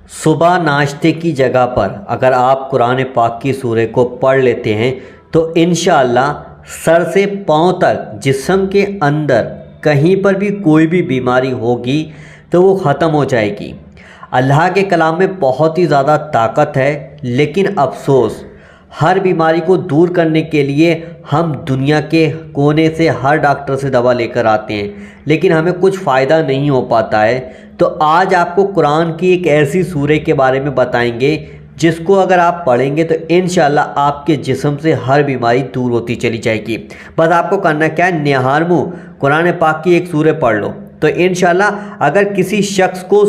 सुबह नाश्ते की जगह पर अगर आप कुरान पाक की सूरह को पढ़ लेते हैं तो इंशाअल्लाह सर से पाँव तक जिस्म के अंदर कहीं पर भी कोई भी बीमारी होगी तो वो ख़त्म हो जाएगी। अल्लाह के कलाम में बहुत ही ज़्यादा ताकत है, लेकिन अफसोस हर बीमारी को दूर करने के लिए हम दुनिया के कोने से हर डॉक्टर से दवा लेकर आते हैं, लेकिन हमें कुछ फ़ायदा नहीं हो पाता है। तो आज आपको कुरान की एक ऐसी सूरह के बारे में बताएंगे जिसको अगर आप पढ़ेंगे तो इंशाअल्लाह आपके जिस्म से हर बीमारी दूर होती चली जाएगी। बस आपको करना क्या है, निहार मुँह कुरान पाक की एक सूरह पढ़ लो तो इंशाअल्लाह अगर किसी शख्स को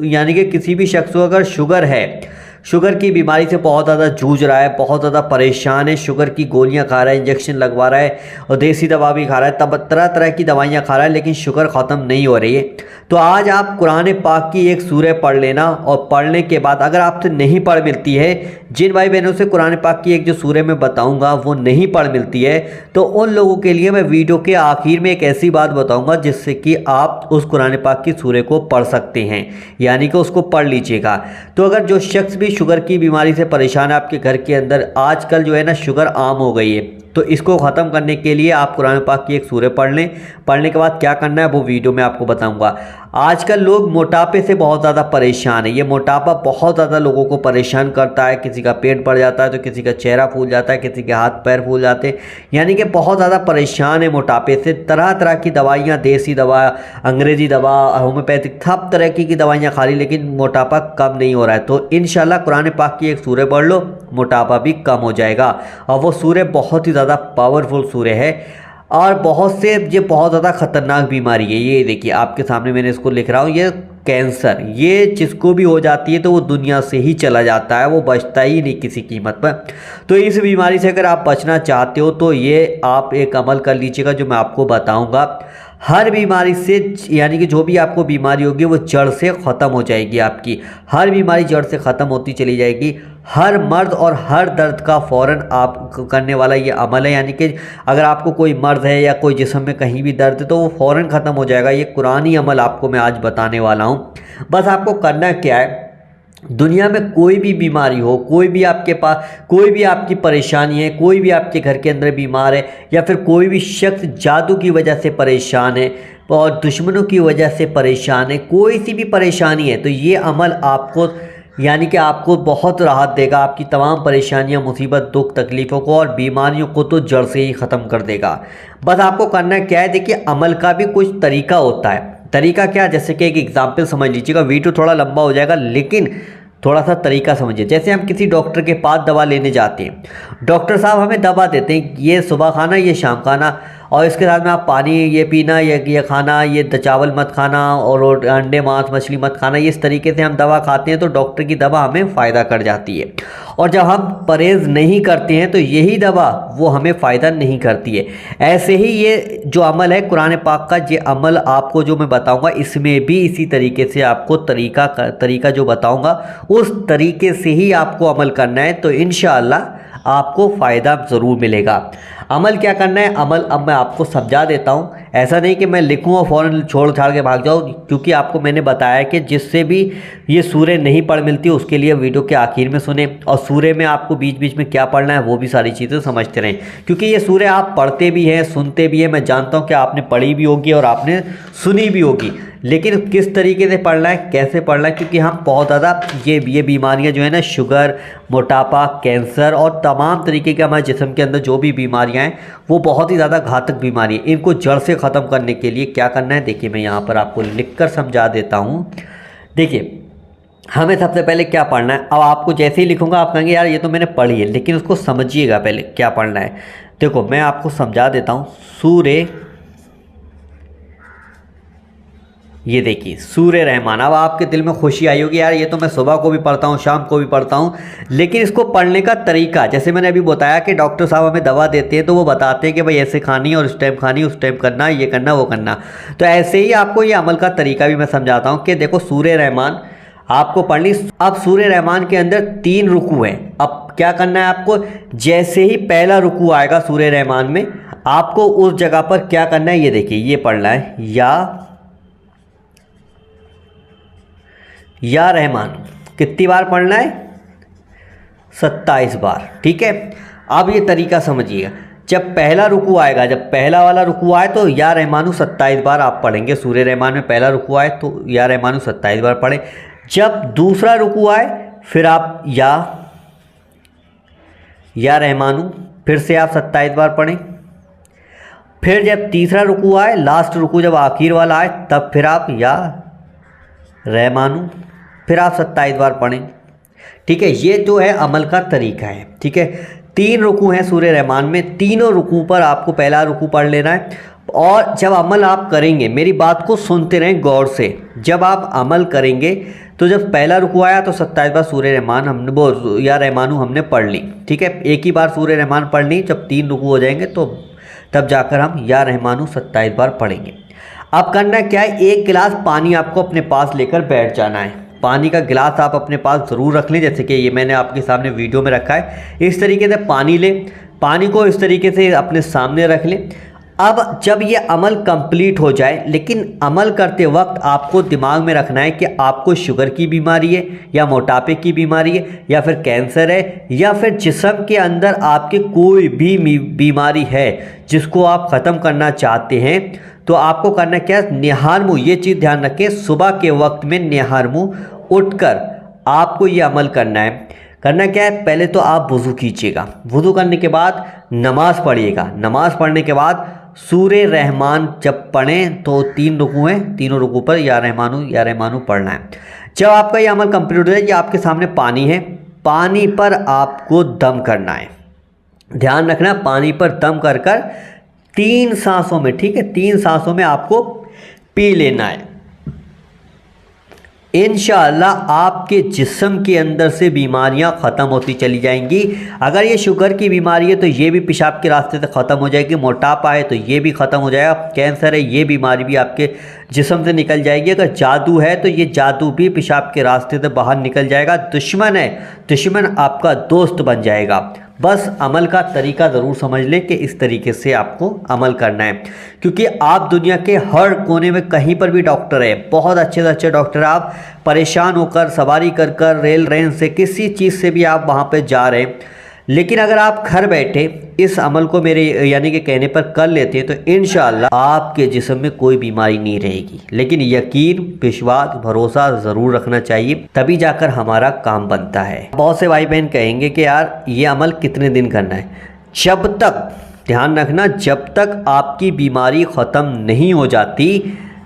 यानी कि किसी भी शख्स को अगर शुगर है, शुगर की बीमारी से बहुत ज़्यादा जूझ रहा है, बहुत ज़्यादा परेशान है, शुगर की गोलियां खा रहा है, इंजेक्शन लगवा रहा है और देसी दवा भी खा रहा है, तब तरह तरह की दवाइयां खा रहा है, लेकिन शुगर ख़त्म नहीं हो रही है, तो आज आप कुरान पाक की एक सूरह पढ़ लेना। और पढ़ने के बाद अगर आपसे नहीं पढ़ मिलती है, जिन भाई बहनों से कुरान पाक की एक जो सूरह मैं बताऊँगा वो नहीं पढ़ मिलती है, तो उन लोगों के लिए मैं वीडियो के आखिर में एक ऐसी बात बताऊँगा जिससे कि आप उस कुरान पाक की सूरह को पढ़ सकते हैं, यानी कि उसको पढ़ लीजिएगा। तो अगर जो शख्स भी शुगर की बीमारी से परेशान है आपके घर के अंदर, आजकल जो है ना शुगर आम हो गई है, तो इसको ख़त्म करने के लिए आप कुरान पाक की एक सूरह पढ़ लें। पढ़ने के बाद क्या करना है वो वीडियो में आपको बताऊंगा। आजकल लोग मोटापे से बहुत ज़्यादा परेशान है, ये मोटापा बहुत ज़्यादा लोगों को परेशान करता है। किसी का पेट बढ़ जाता है तो किसी का चेहरा फूल जाता है, किसी के हाथ पैर फूल जाते हैं, यानी कि बहुत ज़्यादा परेशान है मोटापे से। तरह तरह की दवाइयाँ, देसी दवा, अंग्रेज़ी दवा, होम्योपैथिक, सब तरह की दवाइयाँ खा ली, लेकिन मोटापा कम नहीं हो रहा है। तो इंशाल्लाह कुरान पाक की एक सूरह पढ़ लो, मोटापा भी कम हो जाएगा। और वो सूरह बहुत ही ज़्यादा पावरफुल सूरह है और बहुत से ये बहुत ज़्यादा ख़तरनाक बीमारी है। ये देखिए आपके सामने मैंने इसको लिख रहा हूँ, ये कैंसर, ये जिसको भी हो जाती है तो वो दुनिया से ही चला जाता है, वो बचता ही नहीं किसी कीमत पर। तो इस बीमारी से अगर आप बचना चाहते हो तो ये आप एक अमल कर लीजिएगा जो मैं आपको बताऊँगा। हर बीमारी से, यानी कि जो भी आपको बीमारी होगी वो जड़ से ख़त्म हो जाएगी, आपकी हर बीमारी जड़ से ख़त्म होती चली जाएगी। हर मर्द और हर दर्द का फ़ौरन आप करने वाला ये अमल है, यानी कि अगर आपको कोई मर्द है या कोई जिस्म में कहीं भी दर्द है तो वो फ़ौरन ख़त्म हो जाएगा। ये कुरानी अमल आपको मैं आज बताने वाला हूँ। बस आपको करना क्या है, दुनिया में कोई भी बीमारी हो, कोई भी आपके पास कोई भी आपकी परेशानी है, कोई भी आपके घर के अंदर बीमार है, या फिर कोई भी शख्स जादू की वजह से परेशान है और दुश्मनों की वजह से परेशान है, कोई सी भी परेशानी है, तो ये अमल आपको यानी कि आपको बहुत राहत देगा, आपकी तमाम परेशानियां, मुसीबत, दुख, तकलीफ़ों को और बीमारियों को तो जड़ से ही ख़त्म कर देगा। बस आपको करना क्या है, देखिए अमल का भी कुछ तरीका होता है। तरीका क्या, जैसे कि एक एग्जाम्पल समझ लीजिएगा, वीडियो थोड़ा लंबा हो जाएगा लेकिन थोड़ा सा तरीका समझिए। जैसे हम किसी डॉक्टर के पास दवा लेने जाते हैं, डॉक्टर साहब हमें दवा देते हैं, ये सुबह खाना, ये शाम खाना, और इसके साथ में आप पानी ये पीना, ये खाना, ये चावल मत खाना और अंडे, मांस, मछली मत खाना। इस तरीके से हम दवा खाते हैं तो डॉक्टर की दवा हमें फ़ायदा कर जाती है। और जब हम परहेज़ नहीं करते हैं तो यही दवा वो हमें फ़ायदा नहीं करती है। ऐसे ही ये जो अमल है कुरान पाक का, ये अमल आपको जो मैं बताऊंगा इसमें भी इसी तरीके से आपको तरीका जो बताऊंगा उस तरीके से ही आपको अमल करना है, तो इंशाअल्लाह आपको फ़ायदा ज़रूर मिलेगा। अमल क्या करना है, अमल अब मैं आपको समझा देता हूँ। ऐसा नहीं कि मैं लिखूँ और फ़ौरन छोड़ छाड़ के भाग जाऊँ, क्योंकि आपको मैंने बताया कि जिससे भी ये सूरह नहीं पढ़ मिलती उसके लिए वीडियो के आखिर में सुने, और सूरह में आपको बीच बीच में क्या पढ़ना है वो भी सारी चीज़ें समझते रहें, क्योंकि ये सूरह आप पढ़ते भी हैं, सुनते भी हैं। मैं जानता हूँ कि आपने पढ़ी भी होगी और आपने सुनी भी होगी, लेकिन किस तरीके से पढ़ना है, कैसे पढ़ना है, क्योंकि हम बहुत ज़्यादा ये बीमारियां जो है ना, शुगर, मोटापा, कैंसर और तमाम तरीके के हमारे जिस्म के अंदर जो भी बीमारियां हैं वो बहुत ही ज़्यादा घातक बीमारी है। इनको जड़ से ख़त्म करने के लिए क्या करना है, देखिए मैं यहाँ पर आपको लिख कर समझा देता हूँ। देखिए हमें सबसे पहले क्या पढ़ना है, अब आपको जैसे ही लिखूँगा आप कहेंगे यार ये तो मैंने पढ़ी है, लेकिन उसको समझिएगा पहले क्या पढ़ना है। देखो मैं आपको समझा देता हूँ। सूरह, ये देखिए सूरह रहमान। अब आपके दिल में खुशी आई होगी यार ये तो मैं सुबह को भी पढ़ता हूँ, शाम को भी पढ़ता हूँ, लेकिन इसको पढ़ने का तरीका, जैसे मैंने अभी बताया कि डॉक्टर साहब हमें दवा देते हैं तो वो बताते हैं कि भाई ऐसे खानी और इस टाइम खानी, उस टाइम करना, ये करना, वो करना। तो ऐसे ही आपको ये अमल का तरीका भी मैं समझाता हूँ कि देखो सूरह रहमान आपको पढ़नी। अब सूरह रहमान के अंदर 3 रुकू हैं। अब क्या करना है आपको, जैसे ही पहला रुकू आएगा सूरह रहमान में, आपको उस जगह पर क्या करना है, ये देखिए ये पढ़ना है, या रहमान। कितनी बार पढ़ना है? 27 बार। ठीक है, अब ये तरीका समझिएगा। जब पहला रुकू आएगा, जब पहला वाला रुकू आए तो या रहमानू 27 बार आप पढ़ेंगे। सूर्य रहमान में पहला रुकू आए तो या रहमानू 27 बार पढ़ें। जब दूसरा रुकू आए फिर आप या रहमानू फिर से आप 27 बार पढ़ें। फिर जब तीसरा रुकू आए, लास्ट रुकू जब आखिर वाला आए, तब फिर आप या रहमानू फिर आप 27 बार पढ़ें। ठीक है, ये जो है अमल का तरीका है। ठीक है, 3 रुकू हैं सूर्य रहमान में, तीनों रुकू पर आपको पहला रुकू पढ़ लेना है। और जब अमल आप करेंगे, मेरी बात को सुनते रहें गौर से, जब आप अमल करेंगे तो जब पहला रुकू आया तो 27 बार सूर्य रहमान हमने वो या रहमानू हमने पढ़ ली। ठीक है, एक ही बार सूर्य रहमान पढ़ ली। जब 3 रुकू हो जाएंगे तो तब जाकर हम या रहमानू 27 बार पढ़ेंगे। अब करना क्या है, एक गिलास पानी आपको अपने पास लेकर बैठ जाना है। पानी का गिलास आप अपने पास ज़रूर रख लें, जैसे कि ये मैंने आपके सामने वीडियो में रखा है। इस तरीके से पानी लें, पानी को इस तरीके से अपने सामने रख लें। अब जब ये अमल कंप्लीट हो जाए, लेकिन अमल करते वक्त आपको दिमाग में रखना है कि आपको शुगर की बीमारी है या मोटापे की बीमारी है या फिर कैंसर है या फिर जिस्म के अंदर आपके कोई भी बीमारी है जिसको आप ख़त्म करना चाहते हैं, तो आपको करना क्या है, निहार मुँह, ये चीज़ ध्यान रखें, सुबह के वक्त में निहार मुँह उठकर आपको ये अमल करना है। करना क्या है, पहले तो आप वुज़ू कीजिएगा, वुज़ू करने के बाद नमाज़ पढ़िएगा। नमाज़ पढ़ने के बाद सूर्य रहमान जब पढ़ें तो 3 रुकू हैं, तीनों रुकू पर या रहमानू पढ़ना है। जब आपका ये अमल कंप्लीट हो जाए, ये आपके सामने पानी है, पानी पर आपको दम करना है। ध्यान रखना, पानी पर दम कर 3 सांसों में, ठीक है, 3 सांसों में आपको पी लेना है। इंशाअल्लाह आपके जिस्म के अंदर से बीमारियां ख़त्म होती चली जाएंगी। अगर ये शुगर की बीमारी है तो ये भी पेशाब के रास्ते से ख़त्म हो जाएगी। मोटापा है तो ये भी ख़त्म हो जाएगा। कैंसर है, ये बीमारी भी आपके जिस्म से निकल जाएगी। अगर जादू है तो ये जादू भी पेशाब के रास्ते से बाहर निकल जाएगा। दुश्मन है, दुश्मन आपका दोस्त बन जाएगा। बस अमल का तरीका ज़रूर समझ लें कि इस तरीके से आपको अमल करना है, क्योंकि आप दुनिया के हर कोने में कहीं पर भी डॉक्टर है, बहुत अच्छे से अच्छे डॉक्टर, आप परेशान होकर सवारी कर कर रेल रेन से किसी चीज़ से भी आप वहाँ पे जा रहे हैं, लेकिन अगर आप घर बैठे इस अमल को मेरे यानी कि कहने पर कर लेते हैं तो इंशाअल्लाह आपके जिस्म में कोई बीमारी नहीं रहेगी। लेकिन यकीन, विश्वास, भरोसा ज़रूर रखना चाहिए, तभी जाकर हमारा काम बनता है। बहुत से भाई बहन कहेंगे कि यार ये अमल कितने दिन करना है। जब तक, ध्यान रखना, जब तक आपकी बीमारी ख़त्म नहीं हो जाती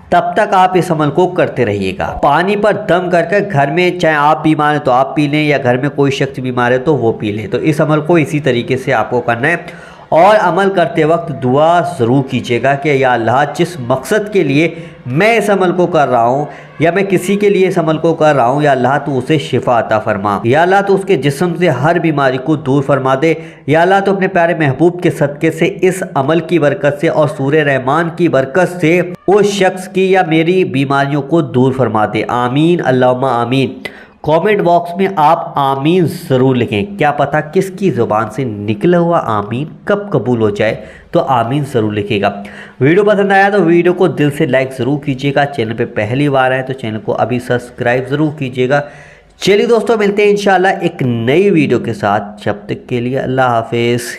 तब तक आप इस अमल को करते रहिएगा। पानी पर दम करके घर में, चाहे आप बीमार हैं तो आप पी लें या घर में कोई शख्स बीमार है तो वो पी लें। तो इस अमल को इसी तरीके से आपको करना है। और अमल करते वक्त दुआ ज़रूर कीजिएगा कि या अल्लाह, जिस मकसद के लिए मैं इस अमल को कर रहा हूँ या मैं किसी के लिए इस अमल को कर रहा हूँ, या अल्लाह तो उसे शिफा अता फरमा, या अल्लाह तो उसके जिस्म से हर बीमारी को दूर फरमा दे, या अल्लाह तो अपने प्यारे महबूब के सदक़े से इस अमल की बरकत से और सूर्य रहमान की बरकत से उस शख्स की या मेरी बीमारियों को दूर फरमा दे। आमीन, अल्लाहुम्मा आमीन। कमेंट बॉक्स में आप आमीन ज़रूर लिखें, क्या पता किसकी ज़ुबान से निकला हुआ आमीन कब कबूल हो जाए, तो आमीन ज़रूर लिखेगा। वीडियो पसंद आया तो वीडियो को दिल से लाइक ज़रूर कीजिएगा। चैनल पे पहली बार आए तो चैनल को अभी सब्सक्राइब ज़रूर कीजिएगा। चलिए दोस्तों, मिलते हैं इंशाल्लाह एक नई वीडियो के साथ। जब तक के लिए अल्लाह हाफिज़।